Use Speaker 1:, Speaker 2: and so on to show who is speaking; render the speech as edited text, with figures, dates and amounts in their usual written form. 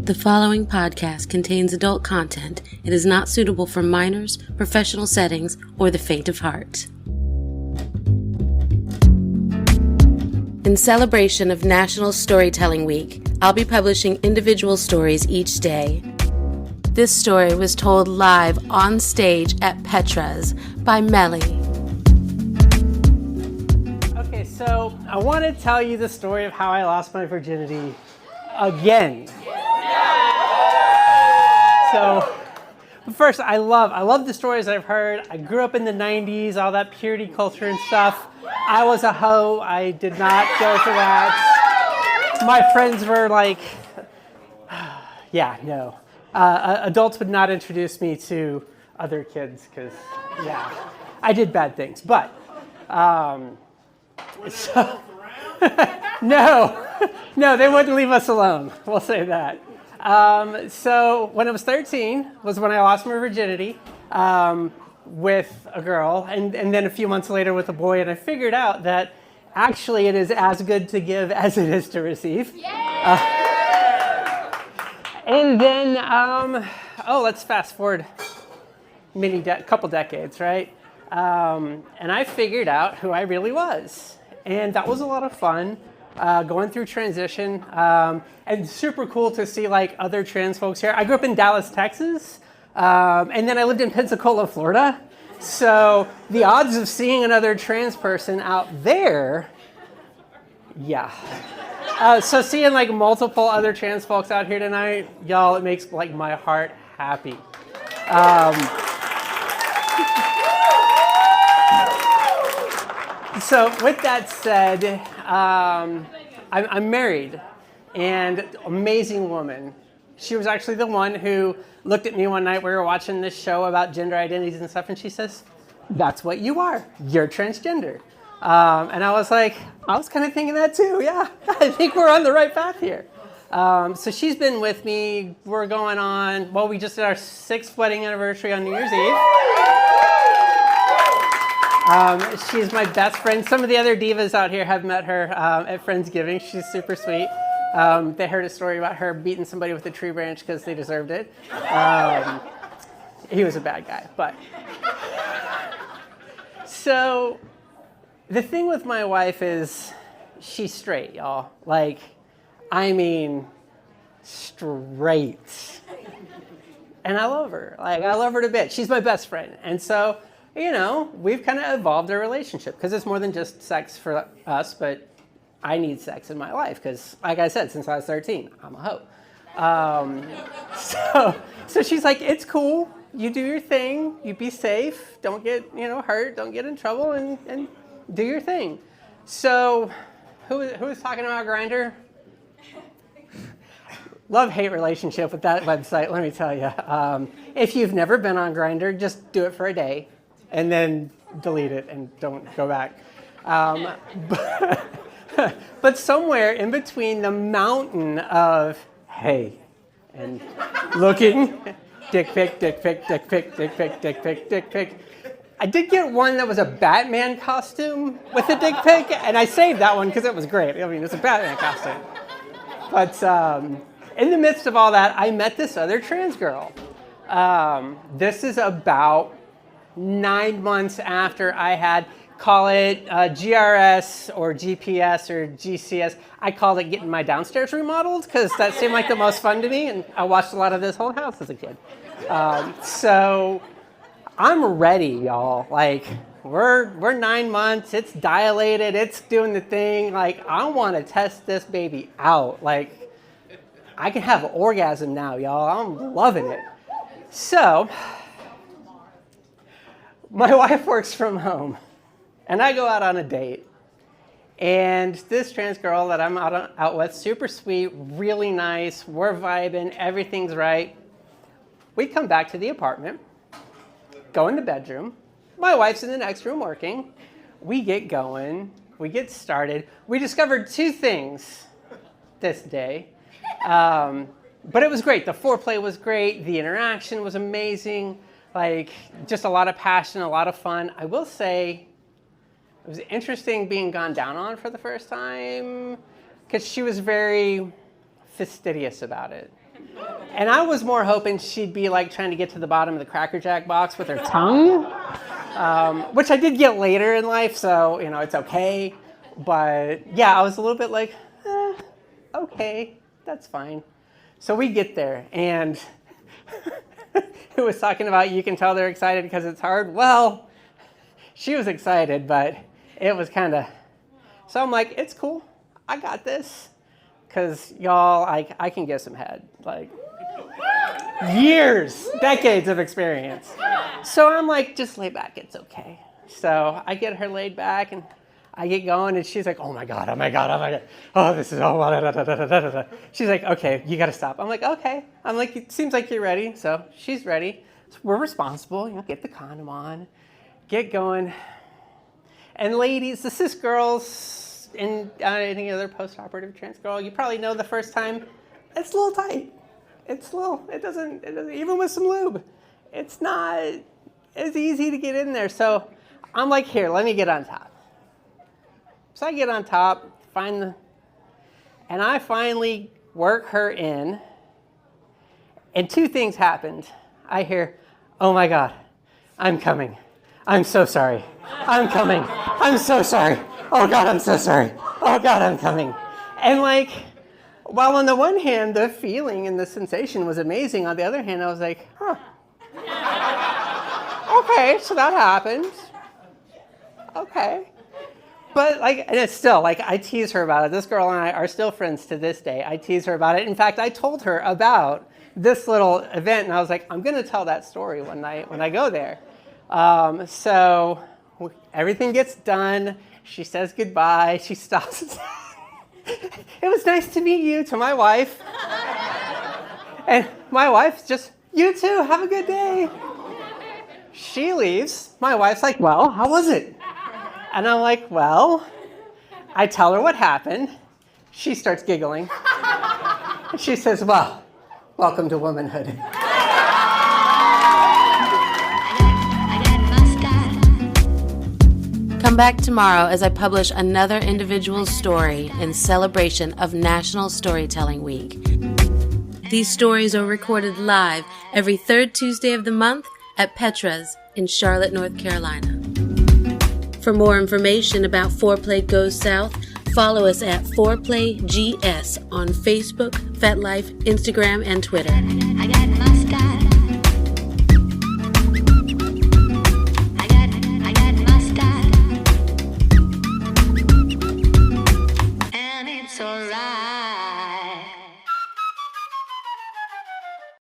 Speaker 1: The following podcast contains adult content. It is not suitable for minors, professional settings, or the faint of heart. In celebration of National Storytelling Week, I'll be publishing individual stories each day. This story was told live on stage at Petra's by Melly.
Speaker 2: Okay, so I want to tell you the story of how I lost my virginity again. So, first, I love the stories I've heard. I grew up in the 90s, all that purity culture and stuff. I was a hoe. I did not go for that. My friends were like, yeah, no. Adults would not introduce me to other kids because, yeah, I did bad things. But, so, no, they wouldn't leave us alone. We'll say that. So when I was 13 was when I lost my virginity with a girl, and then a few months later with a boy, and I figured out that actually it is as good to give as it is to receive. And then, let's fast forward couple decades, right? And I figured out who I really was, and that was a lot of fun. Going through transition, and super cool to see like other trans folks here. I grew up in Dallas, Texas, and then I lived in Pensacola, Florida. So the odds of seeing another trans person out there, yeah. So seeing like multiple other trans folks out here tonight, y'all, it makes like my heart happy. So with that said, I'm married, and amazing woman. She was actually the one who looked at me one night. We were watching this show about gender identities and stuff, and she says, "That's what you are. You're transgender." And I was like, I was kind of thinking that too. Yeah, I think we're on the right path here. So she's been with me. We're going on, well, we just did our 6th wedding anniversary on New Year's Eve. She's my best friend. Some of the other divas out here have met her at Friendsgiving. She's super sweet. They heard a story about her beating somebody with a tree branch because they deserved it. He was a bad guy, but. So the thing with my wife is she's straight, y'all. Like, I mean, straight. And I love her. Like, I love her to bits. She's my best friend. And so, you know, we've kind of evolved our relationship because it's more than just sex for us, but I need sex in my life because, like I said, since I was 13, I'm a hoe. So she's like, it's cool. You do your thing. You be safe. Don't get, hurt. Don't get in trouble and do your thing. So who was talking about Grindr? Love-hate relationship with that website, let me tell you. If you've never been on Grindr, just do it for a day. And then delete it and don't go back. But somewhere in between the mountain of, hey, and looking, dick pic, dick pic, dick pic, dick pic, dick pic, dick pic. I did get one that was a Batman costume with a dick pic, and I saved that one because it was great. I mean, it's a Batman costume. But in the midst of all that, I met this other trans girl. This is about 9 months after I had, call it GRS or GPS or GCS. I called it getting my downstairs remodeled because that seemed like the most fun to me, and I watched a lot of This Whole House as a kid. So I'm ready, y'all. Like, we're 9 months, it's dilated, it's doing the thing. Like, I want to test this baby out. Like, I can have an orgasm now, y'all. I'm loving it. So my wife works from home, and I go out on a date. And this trans girl that I'm out with, super sweet, really nice, we're vibing, everything's right. We come back to the apartment, go in the bedroom. My wife's in the next room working. We get going, we get started. We discovered 2 things this day. But it was great. The foreplay was great. The interaction was amazing. Like, just a lot of passion, a lot of fun. I will say it was interesting being gone down on for the first time because she was very fastidious about it. And I was more hoping she'd be like trying to get to the bottom of the Cracker Jack box with her tongue, which I did get later in life, so, it's okay. But yeah, I was a little bit like, okay, that's fine. So we get there, and who was talking about you can tell they're excited because it's hard? Well, she was excited, but it was kind of, so I'm like, it's cool. I got this. Because y'all, I can get some head. Like, years, decades of experience. So I'm like, just lay back, it's okay. So I get her laid back, and I get going, and she's like, oh my God. Oh, this is, oh, da, da, da, da, da, da. She's like, okay, you got to stop. I'm like, okay. I'm like, it seems like you're ready. So she's ready. So we're responsible, get the condom on, get going. And ladies, the cis girls, and any other post-operative trans girl, you probably know the first time, it's a little tight. It doesn't, even with some lube, it's not as easy to get in there. So I'm like, here, let me get on top. So I get on top, and I finally work her in, and two things happened. I hear, oh my God, I'm coming. I'm so sorry. I'm coming. I'm so sorry. Oh God, I'm so sorry. Oh God, I'm coming. And like, while on the one hand, the feeling and the sensation was amazing, on the other hand, I was like, huh. Okay, so that happened. Okay. But like, and it's still, like, I tease her about it. This girl and I are still friends to this day. I tease her about it. In fact, I told her about this little event, and I was like, I'm going to tell that story one night when I go there. So everything gets done. She says goodbye. She stops. It was nice to meet you, to my wife. And my wife's just, you too, have a good day. She leaves. My wife's like, well, how was it? And I'm like, well, I tell her what happened. She starts giggling. And she says, well, welcome to womanhood.
Speaker 1: Come back tomorrow as I publish another individual's story in celebration of National Storytelling Week. These stories are recorded live every third Tuesday of the month at Petra's in Charlotte, North Carolina. For more information about FOREPLAY Goes South, follow us at FOREPLAY GS on Facebook, FetLife, Instagram, and Twitter.